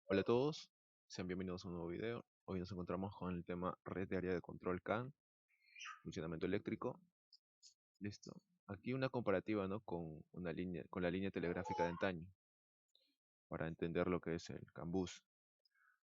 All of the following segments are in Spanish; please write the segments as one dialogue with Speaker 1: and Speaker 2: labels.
Speaker 1: Hola a todos, sean bienvenidos a un nuevo video. Hoy nos encontramos con el tema red de área de control CAN, funcionamiento eléctrico. Listo. Aquí una comparativa, ¿no? con la línea telegráfica de antaño, para entender lo que es el CAN bus.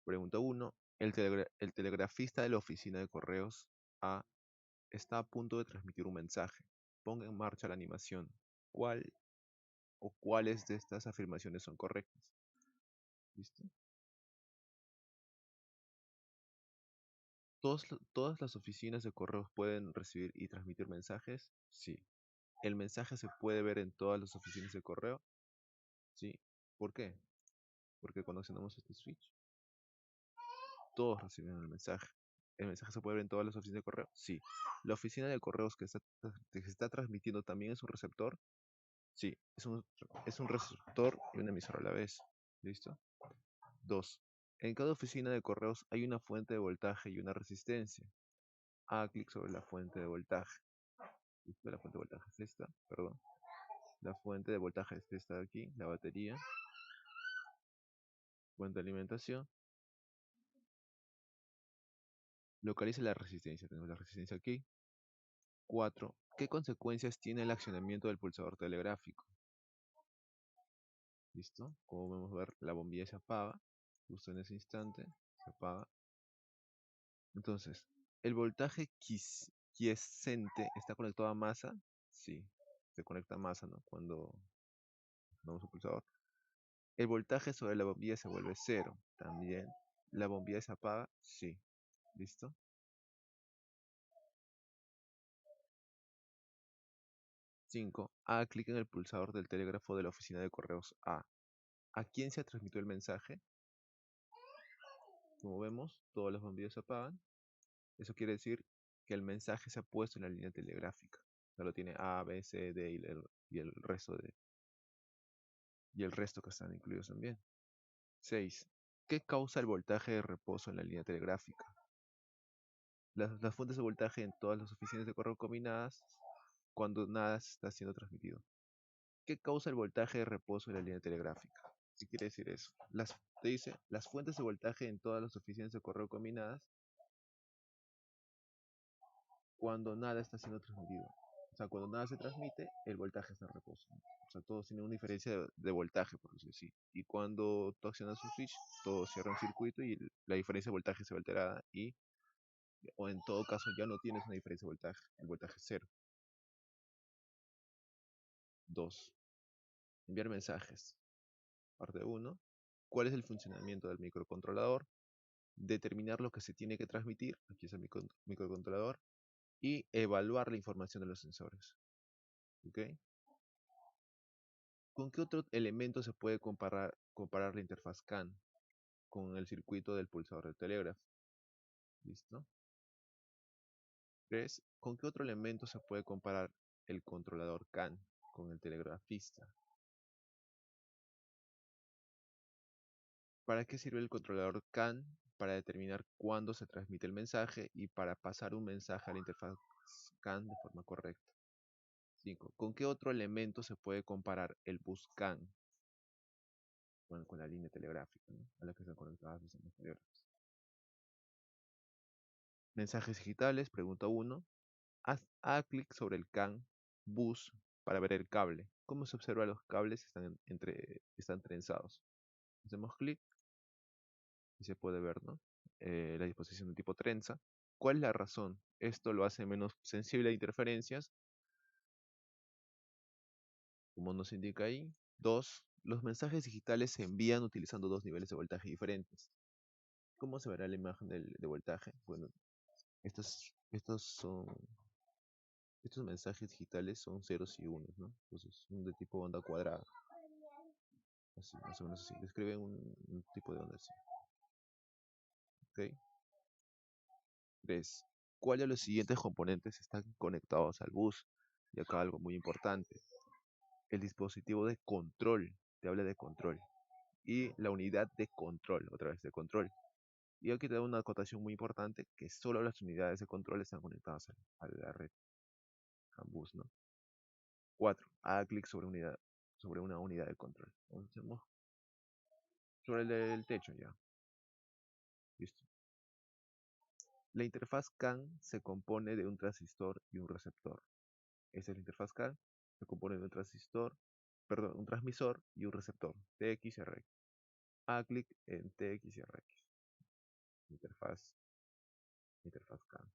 Speaker 1: Pregunta 1. El telegrafista de la oficina de correos A está a punto de transmitir un mensaje. Ponga en marcha la animación. ¿Cuál o cuáles de estas afirmaciones son correctas? ¿Listo? ¿Todas las oficinas de correos pueden recibir y transmitir mensajes? Sí. ¿El mensaje se puede ver en todas las oficinas de correo? Sí. ¿Por qué? Porque cuando accionamos este switch, todos reciben el mensaje. ¿El mensaje se puede ver en todas las oficinas de correo? Sí. ¿La oficina de correos que se está transmitiendo también es un receptor? Sí. Es un receptor y un emisor a la vez. ¿Listo? 2. En cada oficina de correos hay una fuente de voltaje y una resistencia. Haga clic sobre la fuente de voltaje. ¿Listo? La fuente de voltaje es esta, perdón. La fuente de voltaje es esta de aquí, la batería. Fuente de alimentación. Localice la resistencia. Tenemos la resistencia aquí. 4. ¿Qué consecuencias tiene el accionamiento del pulsador telegráfico? ¿Listo? Como podemos ver, la bombilla se apaga. Justo en ese instante se apaga. Entonces, ¿el voltaje quiescente está conectado a masa? Sí, se conecta a masa, ¿no? Cuando damos un pulsador. ¿El voltaje sobre la bombilla se vuelve cero? También. ¿La bombilla se apaga? Sí. ¿Listo? 5. Haga clic en el pulsador del telégrafo de la oficina de correos A. ¿A quién se transmitió el mensaje? Como vemos, todas las bombillas se apagan. Eso quiere decir que el mensaje se ha puesto en la línea telegráfica. Solo tiene A, B, C, D y el resto que están incluidos también. 6. ¿Qué causa el voltaje de reposo en la línea telegráfica? Las fuentes de voltaje en todas las oficinas de correo combinadas cuando nada está siendo transmitido. ¿Qué causa el voltaje de reposo en la línea telegráfica? ¿Qué quiere decir eso? Te dice las fuentes de voltaje en todas las oficinas de correo combinadas cuando nada está siendo transmitido. O sea, cuando nada se transmite, el voltaje está en reposo. O sea, todos tienen una diferencia de voltaje, por decirlo así. Y cuando tú accionas un switch, todo cierra un circuito y la diferencia de voltaje se ve alterada o en todo caso ya no tienes una diferencia de voltaje. El voltaje es cero. 2. Enviar mensajes. Parte 1. ¿Cuál es el funcionamiento del microcontrolador? Determinar lo que se tiene que transmitir, aquí es el microcontrolador, y evaluar la información de los sensores. ¿Ok? ¿Con qué otro elemento se puede comparar la interfaz CAN? Con el circuito del pulsador del telégrafo. ¿Listo? 3. ¿Con qué otro elemento se puede comparar el controlador CAN? Con el telegrafista. ¿Para qué sirve el controlador CAN? Para determinar cuándo se transmite el mensaje y para pasar un mensaje a la interfaz CAN de forma correcta. 5. ¿Con qué otro elemento se puede comparar el bus CAN? Bueno, con la línea telegráfica, ¿no? A la que están conectadas los líneas telegráficas. Mensajes digitales, pregunta 1. Haga clic sobre el CAN bus para ver el cable. ¿Cómo se observa? Los cables están trenzados. Hacemos clic y se puede ver, ¿no? La disposición de tipo trenza. ¿Cuál es la razón? Esto lo hace menos sensible a interferencias, como nos indica ahí. 2. Los mensajes digitales se envían utilizando dos niveles de voltaje diferentes. ¿Cómo se verá la imagen de voltaje? Bueno, estos mensajes digitales son ceros y unos, ¿no? Entonces son de tipo onda cuadrada. Así, más o menos así. Describe un tipo de onda así. ¿Ok? 3. ¿Cuál de los siguientes componentes están conectados al bus? Y acá algo muy importante. El dispositivo de control. Te habla de control. Y la unidad de control. Otra vez de control. Y aquí te da una acotación muy importante que solo las unidades de control están conectadas a la red, al bus, ¿no? 4. Haga clic sobre una unidad de control. Hacemos Sobre el techo ya. Listo. La interfaz CAN se compone de un transistor y un receptor. Esa es la interfaz CAN. Se compone de un transistor, perdón, un transmisor y un receptor, TX y RX. A clic en TX y RX. Interfaz, interfaz CAN,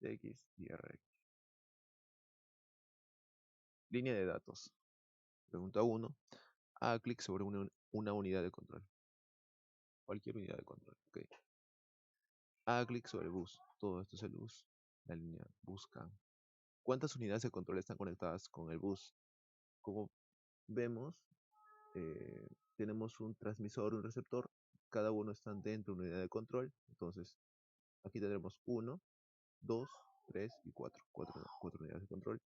Speaker 1: TX y RX. Línea de datos. Pregunta 1. Haga clic sobre una unidad de control. Cualquier unidad de control. Okay. Haga clic sobre bus. Todo esto es el bus. La línea busca. ¿Cuántas unidades de control están conectadas con el bus? Como vemos, tenemos un transmisor y un receptor. Cada uno está dentro de una unidad de control. Entonces, aquí tendremos 1, 2, 3 y 4. 4 unidades de control.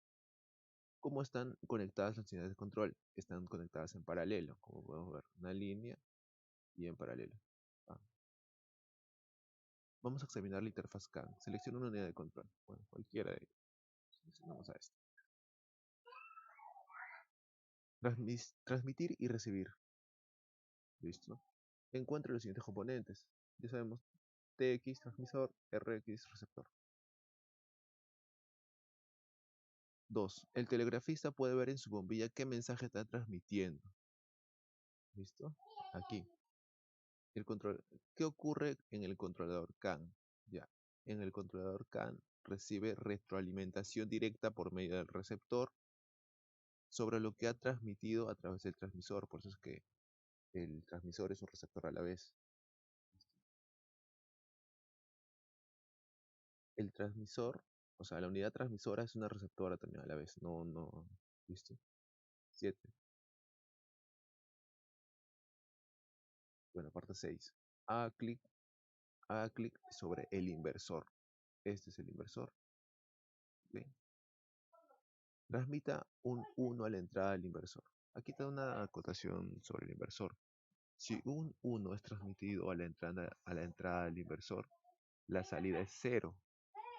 Speaker 1: ¿Cómo están conectadas las unidades de control? Están conectadas en paralelo, como podemos ver, una línea y en paralelo. Ah. Vamos a examinar la interfaz CAN. Selecciona una unidad de control. Bueno, cualquiera de ellas. Seleccionamos a esta. Transmitir y recibir. Listo. Encuentre los siguientes componentes. Ya sabemos TX transmisor, RX receptor. 2. El telegrafista puede ver en su bombilla qué mensaje está transmitiendo. ¿Listo? Aquí. ¿Qué ocurre en el controlador CAN? Ya. En el controlador CAN recibe retroalimentación directa por medio del receptor sobre lo que ha transmitido a través del transmisor. Por eso es que el transmisor es un receptor a la vez. El transmisor, o sea, la unidad transmisora es una receptora también a la vez. No. ¿Listo? 7. Bueno, parte 6. Haga clic sobre el inversor. Este es el inversor. ¿Ok? Transmita un 1 a la entrada del inversor. Aquí está una acotación sobre el inversor. Si un 1 es transmitido a la entrada del inversor, la salida es 0.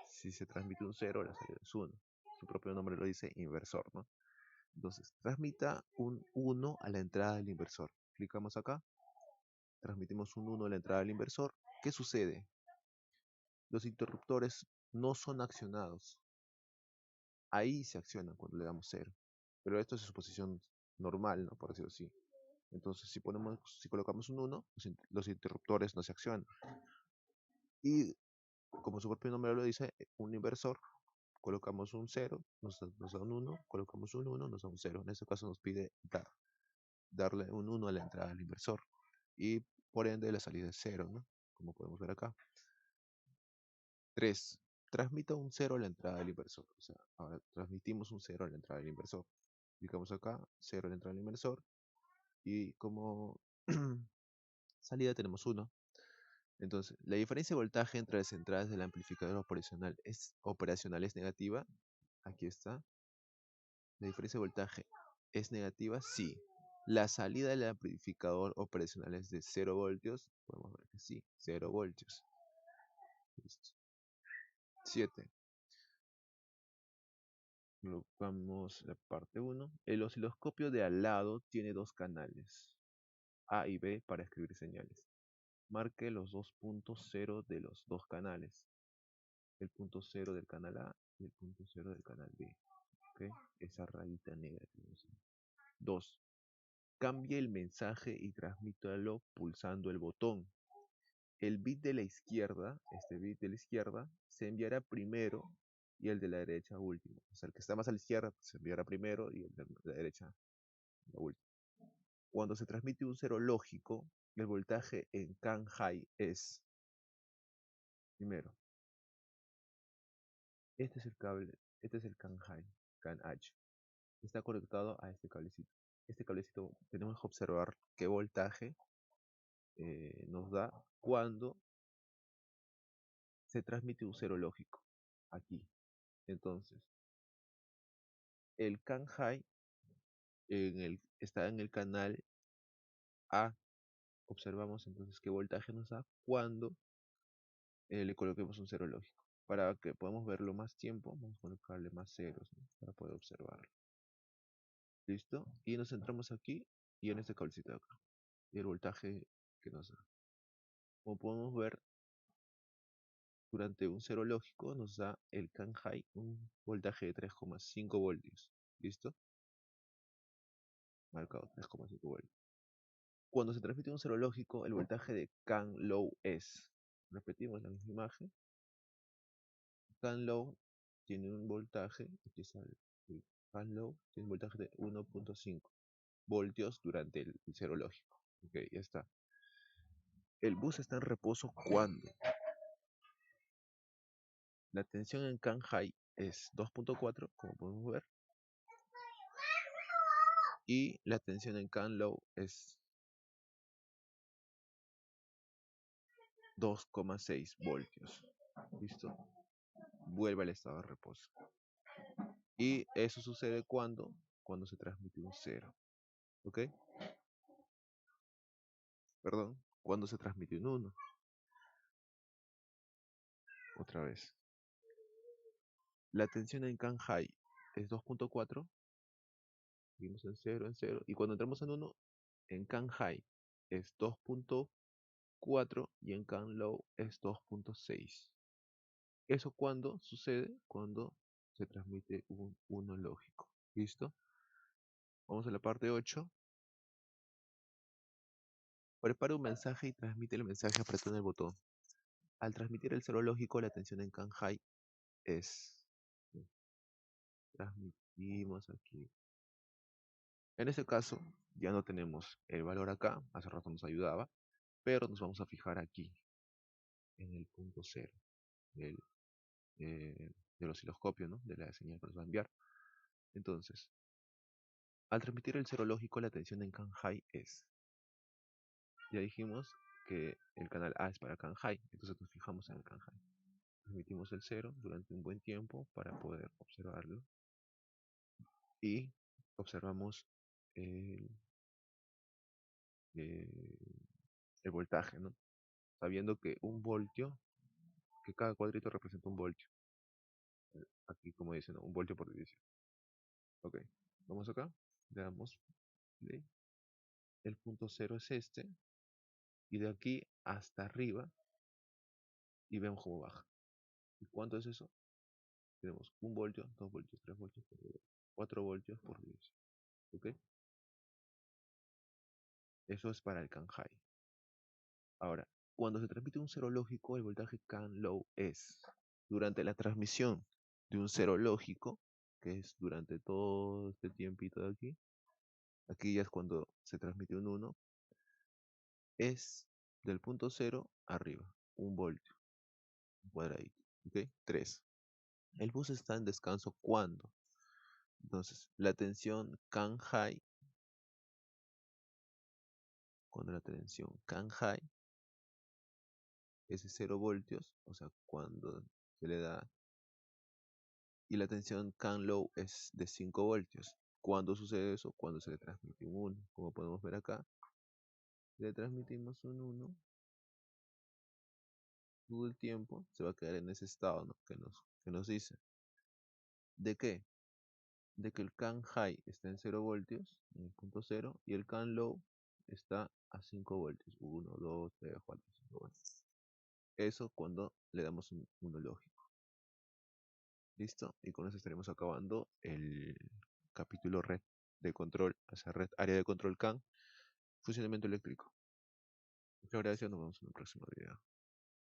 Speaker 1: Si se transmite un 0, la salida es 1. Su propio nombre lo dice, inversor, ¿no? Entonces, transmita un 1 a la entrada del inversor. Clicamos acá, transmitimos un 1 a la entrada del inversor. ¿Qué sucede? Los interruptores no son accionados. Ahí se accionan cuando le damos 0. Pero esto es su posición normal, ¿no? Por decirlo así. Entonces, si colocamos un 1, los interruptores no se accionan. Y como su propio nombre lo dice, un inversor, colocamos un 0, nos da un 1, colocamos un 1, nos da un 0. En este caso nos pide darle un 1 a la entrada del inversor. Y por ende la salida es 0, ¿no? Como podemos ver acá. 3. Transmita un 0 a la entrada del inversor. O sea, ahora transmitimos un 0 a la entrada del inversor. Clicamos acá, 0 a la entrada del inversor. Y como salida tenemos 1. Entonces, la diferencia de voltaje entre las entradas del amplificador operacional es negativa. Aquí está. La diferencia de voltaje es negativa, sí. La salida del amplificador operacional es de 0 voltios. Podemos ver que sí, 0 voltios. Listo. 7. Colocamos la parte 1. El osciloscopio de al lado tiene dos canales, A y B, para escribir señales. Marque los dos puntos 0 de los dos canales. El punto 0 del canal A y el punto 0 del canal B. ¿Okay? Esa rayita negra. 2. Cambie el mensaje y transmítalo pulsando el botón. El bit de la izquierda, este bit de la izquierda, se enviará primero y el de la derecha último. O sea, el que está más a la izquierda se enviará primero y el de la derecha la última. Cuando se transmite un cero lógico, el voltaje en CAN high es, primero, este es el cable, este es el CAN high, CAN H. Está conectado a este cablecito. Este cablecito tenemos que observar qué voltaje nos da cuando se transmite un cero lógico. Aquí. Entonces, el CAN high está en el canal A. Observamos entonces qué voltaje nos da cuando le coloquemos un cero lógico. Para que podamos verlo más tiempo, vamos a colocarle más ceros, ¿no? Para poder observarlo. ¿Listo? Y nos centramos aquí y en este cablecito de acá. Y el voltaje que nos da. Como podemos ver, durante un cero lógico nos da el CAN high un voltaje de 3,5 voltios. ¿Listo? Marcado 3,5 voltios. Cuando se transmite un cero lógico, el voltaje de CAN low es, repetimos la misma imagen, CAN low tiene un voltaje, aquí sale, CAN low tiene un voltaje de 1,5 voltios durante el cero lógico. Ok, ya está. El bus está en reposo cuando la tensión en CAN high es 2,4, como podemos ver, y la tensión en CAN low es 2,6 voltios. ¿Listo? Vuelve al estado de reposo. Y eso sucede cuando se transmite un cero. ¿Ok? Perdón, cuando se transmite un 1. Otra vez. La tensión en CAN high es 2,4. Seguimos en 0, en 0. Y cuando entramos en 1, en CAN high es 2,4 y en CAN low es 2,6. ¿Eso cuando sucede? Cuando se transmite un 1 lógico. ¿Listo? Vamos a la parte 8. Prepara un mensaje y transmite el mensaje apretando el botón. Al transmitir el cero lógico, la tensión en CAN high es... Transmitimos aquí. En este caso, ya no tenemos el valor acá, hace rato nos ayudaba, pero nos vamos a fijar aquí, en el punto cero del osciloscopio, ¿no? De la señal que nos va a enviar. Entonces, al transmitir el cero lógico, la tensión en CAN high es... Ya dijimos que el canal A es para CAN high, entonces nos fijamos en el CAN high. Transmitimos el cero durante un buen tiempo para poder observarlo. Y observamos el, eh, el voltaje, ¿no? Sabiendo que un voltio, que cada cuadrito representa un voltio. Aquí, como dicen, ¿no? Un voltio por división. Ok, vamos acá, le damos play. El punto cero es este, y de aquí hasta arriba, y vemos cómo baja. ¿Y cuánto es eso? Tenemos 1 voltio, 2 voltios, 3 voltios, 4 voltios por división. ¿Ok? Eso es para el CAN high. Ahora, cuando se transmite un cero lógico, el voltaje CAN low es, durante la transmisión de un cero lógico, que es durante todo este tiempito de aquí ya es cuando se transmite un 1, es del punto 0 arriba, 1 voltio, un cuadradito, ¿ok? 3. El bus está en descanso cuando, entonces, la tensión CAN high, cuando la tensión CAN high es de 0 voltios, o sea, cuando se le da, y la tensión CAN low es de 5 voltios. ¿Cuándo sucede eso? Cuando se le transmite un 1. Como podemos ver acá, le transmitimos un 1, todo el tiempo se va a quedar en ese estado, ¿no? que nos dice. ¿De qué? De que el CAN high está en 0 voltios, en el punto 0, y el CAN low está a 5 voltios. 1, 2, 3, 4, 5 voltios. Eso cuando le damos un 1 lógico. ¿Listo? Y con eso estaremos acabando el capítulo red de control, hacia red área de control CAN, funcionamiento eléctrico. Muchas gracias, nos vemos en el próximo video.